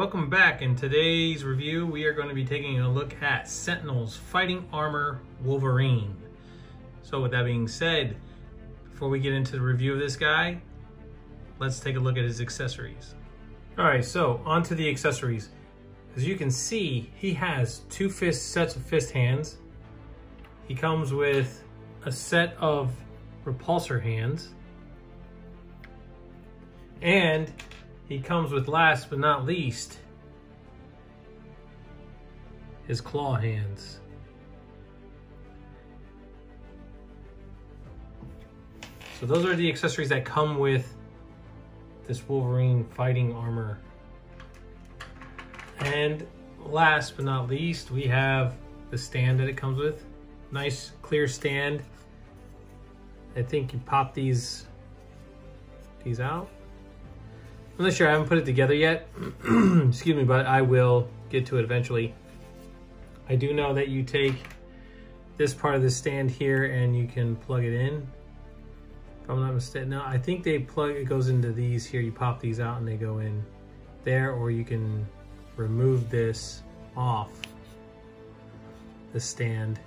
welcome back. In today's review, we are going to be taking a look at Sentinel's Fighting Armor Wolverine. So with that being said, before we get into the review of this guy, let's take a look at his accessories. All right, so onto the accessories. As you can see, he has two sets of fist hands. He comes with a set of repulsor hands. And he comes with, last but not least, his claw hands. So those are the accessories that come with this Wolverine fighting armor. And last but not least, we have the stand that it comes with. Nice clear stand. I think you pop these out. I'm not sure, I haven't put it together yet. Excuse me, but I will get to it eventually. I do know that you take this part of the stand here and you can plug it in. If I'm not mistaken, no, I think it goes into these here. You pop these out and they go in there, or you can remove this off the stand.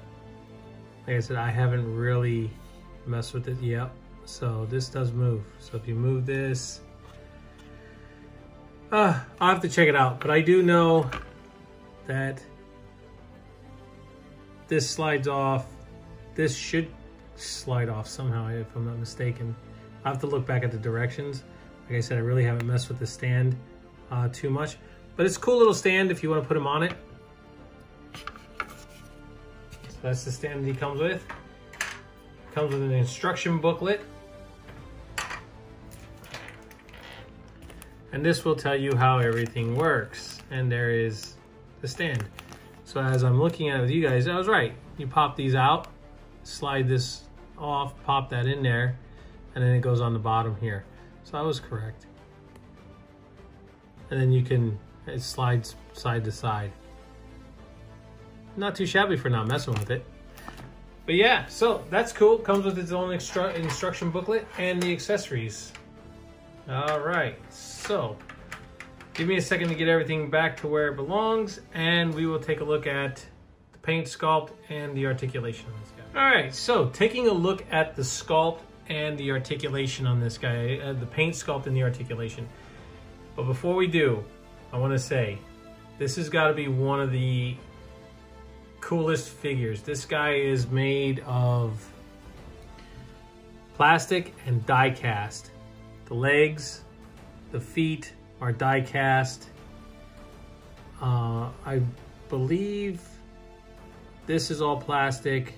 Like I said, I haven't really messed with it yet. So this does move. So if you move this, I'll have to check it out, but I do know that this slides off. This should slide off somehow, if I'm not mistaken. I have to look back at the directions. Like I said, I really haven't messed with the stand too much, but it's a cool little stand if you want to put him on it. So that's the stand that he comes with. Comes with an instruction booklet. And this will tell you how everything works. And there is the stand. So as I'm looking at it with you guys, I was right. You pop these out, slide this off, pop that in there, and then it goes on the bottom here. So I was correct. And then it slides side to side. Not too shabby for not messing with it. But yeah, so that's cool. Comes with its own instruction booklet and the accessories. All right, so give me a second to get everything back to where it belongs, and we will take a look at the paint, sculpt, and the articulation on this guy. All right, so taking a look at the sculpt and the articulation on this guy, the paint, sculpt, and the articulation. But before we do, I want to say this has got to be one of the coolest figures. This guy is made of plastic and die cast. The legs, the feet are die cast. I believe this is all plastic.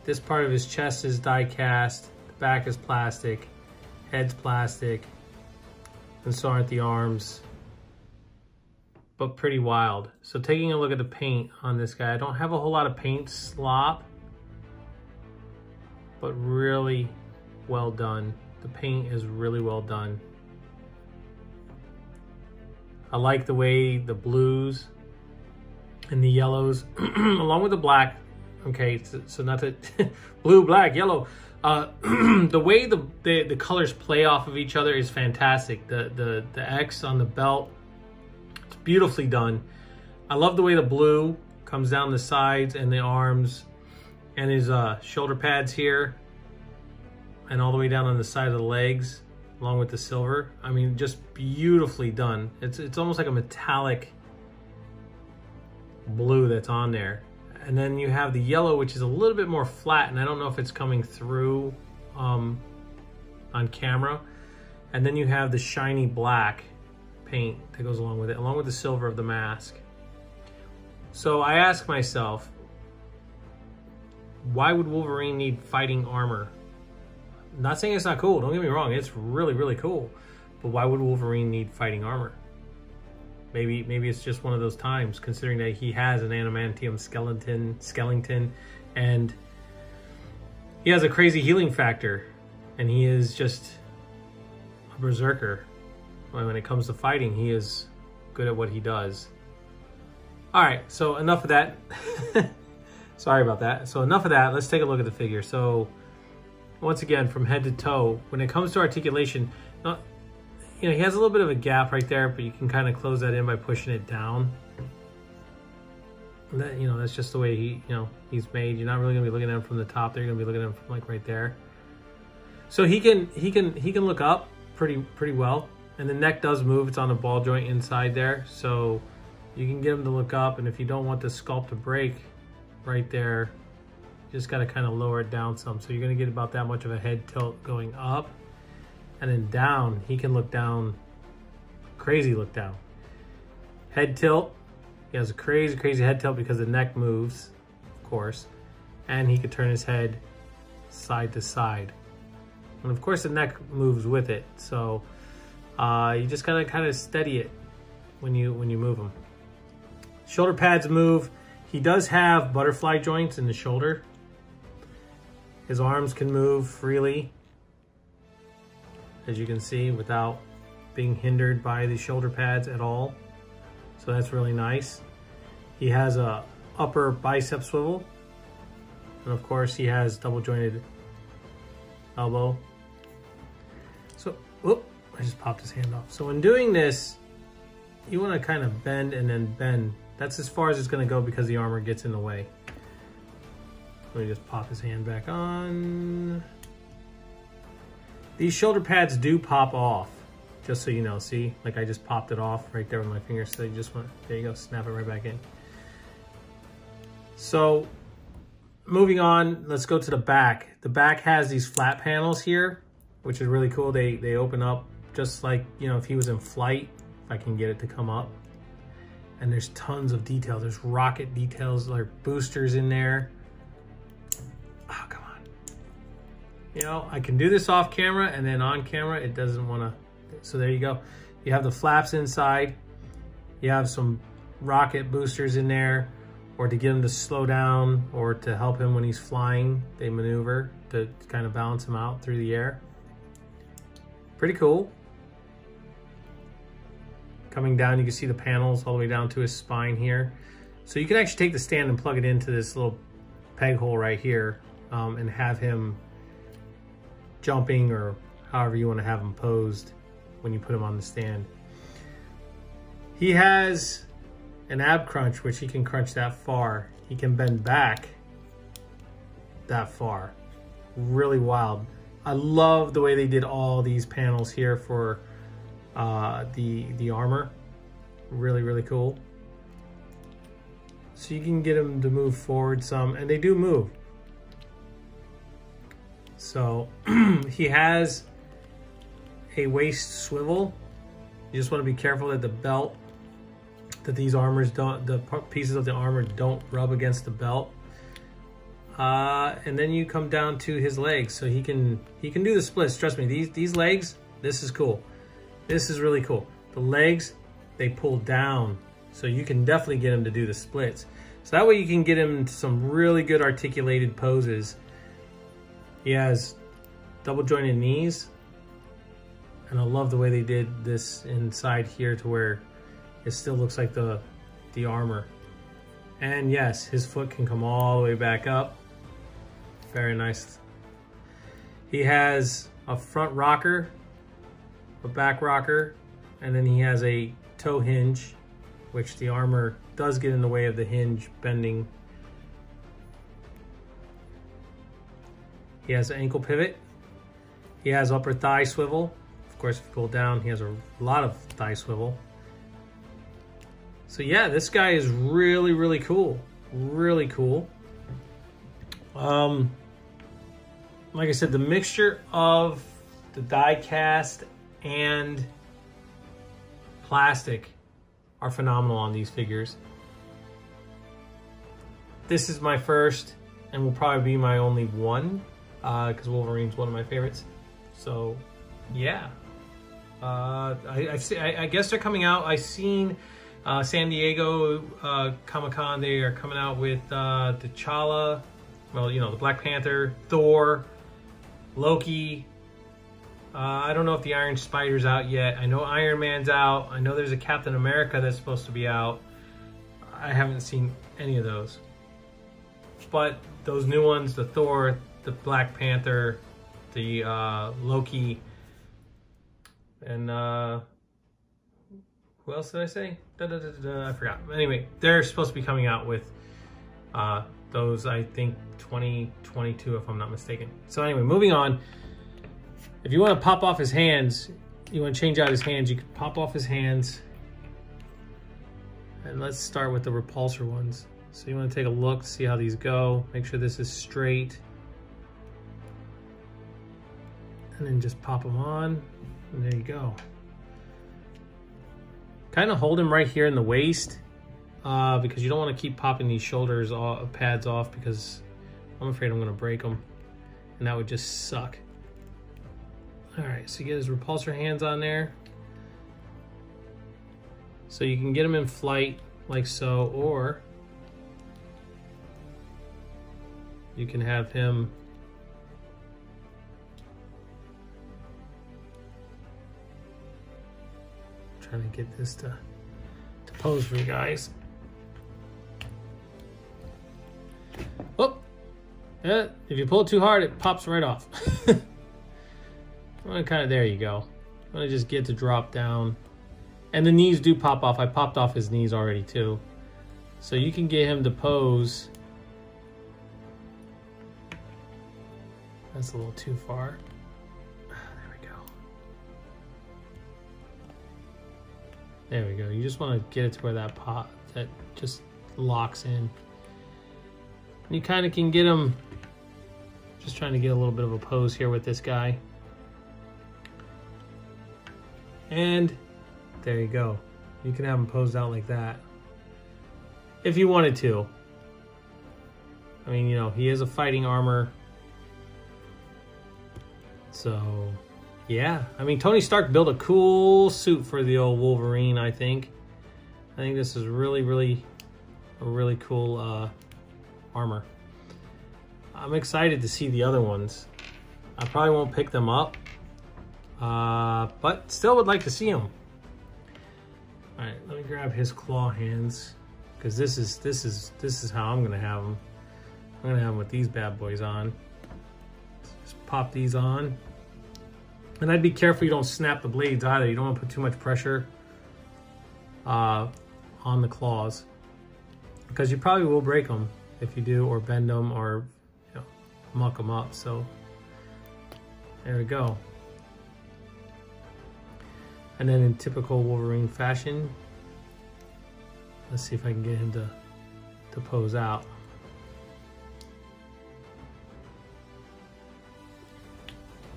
This part of his chest is die cast. The back is plastic. Head's plastic. And so aren't the arms. But pretty wild. So taking a look at the paint on this guy, I don't have a whole lot of paint slop, but really well done. The paint is really well done. I like the way the blues and the yellows, along with the black, okay, so not that, blue, black, yellow, the way the colors play off of each other is fantastic. The X on the belt, it's beautifully done. I love the way the blue comes down the sides and the arms and his shoulder pads here, and all the way down on the side of the legs, along with the silver. I mean, just beautifully done. It's almost like a metallic blue that's on there. And then you have the yellow, which is a little bit more flat, and I don't know if it's coming through on camera. And then you have the shiny black paint that goes along with it, along with the silver of the mask. So I ask myself, why would Wolverine need fighting armor? Not saying it's not cool, don't get me wrong, it's really, really cool. But why would Wolverine need fighting armor? Maybe it's just one of those times, considering that he has an adamantium skeleton, and he has a crazy healing factor, and he is just a berserker. When it comes to fighting, he is good at what he does. All right, so enough of that. Sorry about that. So enough of that, let's take a look at the figure. So once again, from head to toe, when it comes to articulation, you know, he has a little bit of a gap right there, but you can kind of close that in by pushing it down. And that, you know, that's just the way he's made. You're not really gonna be looking at him from the top there. You're gonna be looking at him from like right there. So he can look up pretty well. And the neck does move. It's on the ball joint inside there. So you can get him to look up. And if you don't want the sculpt to break right there, you just gotta kind of lower it down some. So you're gonna get about that much of a head tilt going up. And then down, he can look down, crazy look down. Head tilt. He has a crazy head tilt because the neck moves, of course, and he could turn his head side to side. And of course the neck moves with it, so you just gotta kind of steady it when you move him. Shoulder pads move. He does have butterfly joints in the shoulder. His arms can move freely, as you can see, without being hindered by the shoulder pads at all. So that's really nice. He has a upper bicep swivel. And of course he has double jointed elbow. So, whoop, I just popped his hand off. So when doing this, you want to kind of bend and then bend. That's as far as it's going to go because the armor gets in the way. Let me just pop his hand back on. These shoulder pads do pop off. Just so you know, see, like I just popped it off right there with my finger. So you just want, there you go, snap it right back in. So moving on, let's go to the back. The back has these flat panels here, which is really cool. They open up just like, you know, if he was in flight, if I can get it to come up. And there's tons of detail. There's rocket details, like boosters in there. Oh, come on. You know, I can do this off camera, and then on camera, it doesn't want to. So there you go. You have the flaps inside. You have some rocket boosters in there, or to get him to slow down, or to help him when he's flying. They maneuver to kind of balance him out through the air. Pretty cool. Coming down, you can see the panels all the way down to his spine here. So you can actually take the stand and plug it into this little peg hole right here, and have him jumping, or however you want to have him posed when you put him on the stand. He has an ab crunch, which he can crunch that far. He can bend back that far. Really wild. I love the way they did all these panels here for the armor. Really cool. So you can get him to move forward some, and they do move. So he has a waist swivel. You just want to be careful that the belt, that these armors don't, the pieces of the armor don't rub against the belt. And then you come down to his legs. So he can do the splits. Trust me, these legs, this is cool. This is really cool. The legs, they pull down. So you can definitely get him to do the splits. So that way you can get him into some really good articulated poses. He has double jointed knees. And I love the way they did this inside here to where it still looks like the armor. And yes, his foot can come all the way back up. Very nice. He has a front rocker, a back rocker, and then he has a toe hinge, which the armor does get in the way of the hinge bending. He has an ankle pivot. He has upper thigh swivel. Of course, if you pull down, he has a lot of thigh swivel. So yeah, this guy is really cool. Really cool. Like I said, the mixture of the die cast and plastic are phenomenal on these figures. This is my first and will probably be my only one, because Wolverine's one of my favorites. So yeah, I guess they're coming out. I've seen San Diego Comic-Con, they are coming out with T'Challa, well, you know, the Black Panther, Thor, Loki. I don't know if the Iron Spider's out yet. I know Iron Man's out. I know there's a Captain America that's supposed to be out. I haven't seen any of those. But those new ones, the Thor, the Black Panther, the Loki, And who else did I say? I forgot. Anyway, they're supposed to be coming out with those, I think 2022 if I'm not mistaken. So anyway, moving on. If you want to pop off his hands, you want to change out his hands, you can pop off his hands. And let's start with the repulsor ones. So you want to take a look, see how these go. Make sure this is straight. And then just pop them on, and there you go. Kind of hold him right here in the waist because you don't want to keep popping these shoulders pads off, because I'm afraid I'm going to break them, and that would just suck. All right, so you get his repulsor hands on there. So you can get him in flight like so, or you can have him trying to get this to pose for you guys. Oh, yeah, if you pull it too hard, it pops right off. Kind of, there you go. I'm gonna just get to drop down. And the knees do pop off. I popped off his knees already too. So you can get him to pose. That's a little too far. There we go. You just want to get it to where that just locks in. And you kind of can get him, just trying to get a little bit of a pose here with this guy. And there you go. You can have him posed out like that if you wanted to. I mean, you know, he is a fighting armor. So yeah, I mean, Tony Stark built a cool suit for the old Wolverine, I think. I think this is really, really a really cool armor. I'm excited to see the other ones. I probably won't pick them up, but still would like to see them. All right, let me grab his claw hands, because this is how I'm gonna have them. I'm gonna have them with these bad boys on. Just pop these on. And I'd be careful you don't snap the blades either. You don't want to put too much pressure on the claws, because you probably will break them if you do, or bend them, or muck them up. So there we go. And then in typical Wolverine fashion, let's see if I can get him to pose out.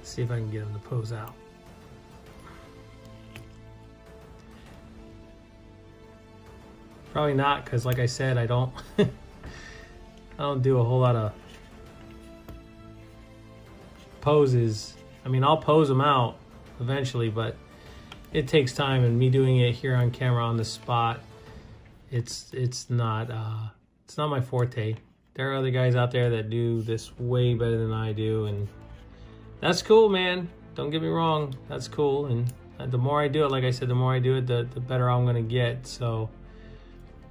See if I can get him to pose out. Probably not, because like I said, I don't I don't do a whole lot of poses. I mean, I'll pose them out eventually, but it takes time, and me doing it here on camera on the spot, it's not my forte. There are other guys out there that do this way better than I do, and that's cool, man. Don't get me wrong. That's cool. And the more I do it, like I said, the more I do it, the better I'm going to get. So,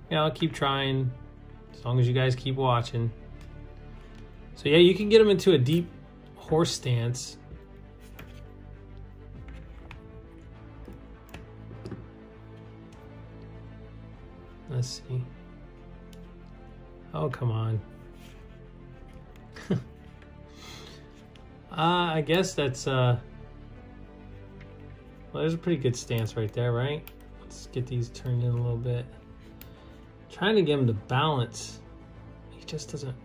yeah, I'll keep trying as long as you guys keep watching. So, yeah, you can get them into a deep horse stance. Let's see. Oh, come on. I guess that's, well, there's a pretty good stance right there, right? Let's get these turned in a little bit. Trying to get him to balance. He just doesn't,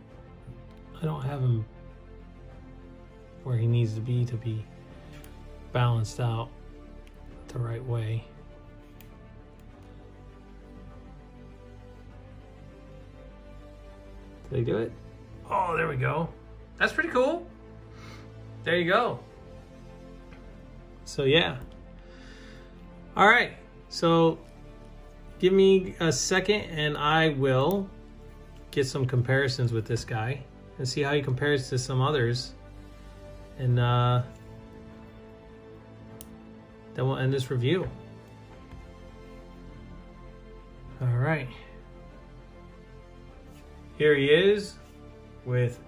I don't have him where he needs to be balanced out the right way. Did I do it? Oh, there we go. That's pretty cool. There you go. So yeah. All right. So give me a second and I will get some comparisons with this guy and see how he compares to some others. And then we'll end this review. All right. Here he is with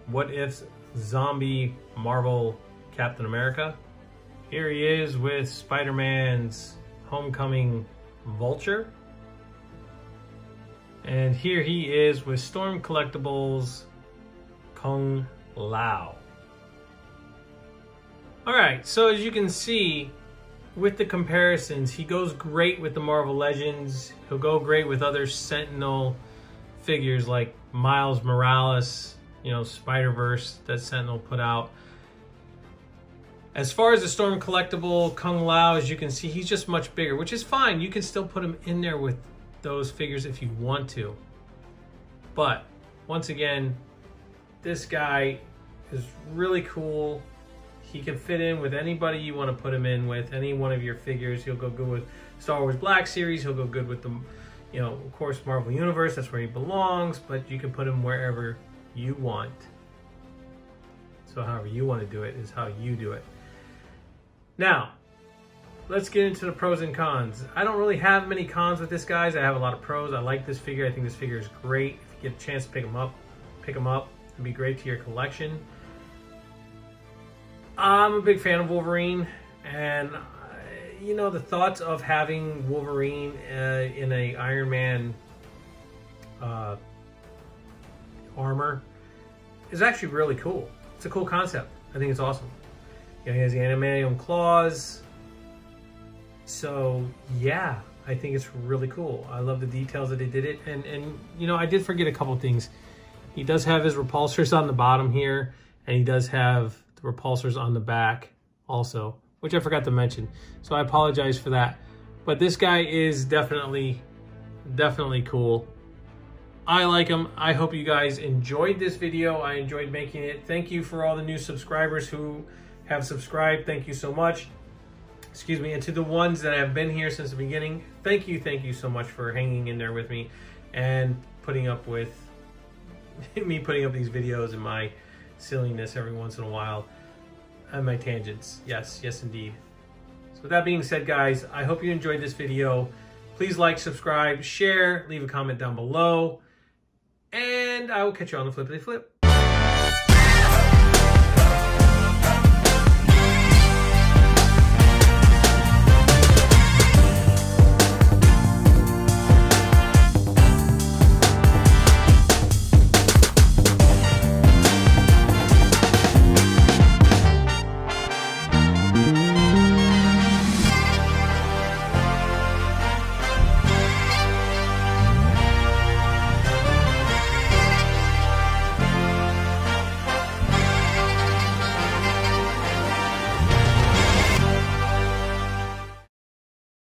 What If's zombie Marvel Captain America. Here he is with Spider-Man's Homecoming Vulture. And here he is with Storm Collectibles Kung Lao. Alright, so as you can see, with the comparisons, he goes great with the Marvel Legends. He'll go great with other Sentinel figures like Miles Morales, you know, Spider-Verse that Sentinel put out. As far as the Storm Collectible Kung Lao, as you can see, he's just much bigger, which is fine. You can still put him in there with those figures if you want to. But once again, this guy is really cool. He can fit in with anybody you want to put him in with, any one of your figures. He'll go good with Star Wars Black Series. He'll go good with the, you know, of course, Marvel Universe. That's where he belongs, but you can put him wherever you want. So however you want to do it is how you do it. Now, let's get into the pros and cons. I don't really have many cons with this, guys. I have a lot of pros. I like this figure. I think this figure is great. If you get a chance to pick him up. It'd be great to your collection. I'm a big fan of Wolverine, and you know, the thoughts of having Wolverine in a Iron Man armor is actually really cool. It's a cool concept. I think it's awesome. You know, he has the adamantium claws. So yeah, I think it's really cool. I love the details that they did it, and you know, I did forget a couple things. He does have his repulsors on the bottom here, and he does have the repulsors on the back also, which I forgot to mention. So I apologize for that. But this guy is definitely cool. I like him. I hope you guys enjoyed this video. I enjoyed making it. Thank you for all the new subscribers who have subscribed. Thank you so much. Excuse me. And to the ones that have been here since the beginning, thank you so much for hanging in there with me and putting up with me putting up these videos and my silliness every once in a while and my tangents. Yes indeed. So with that being said, guys, I hope you enjoyed this video. Please like, subscribe, share, leave a comment down below, and I will catch you on the flippity flip.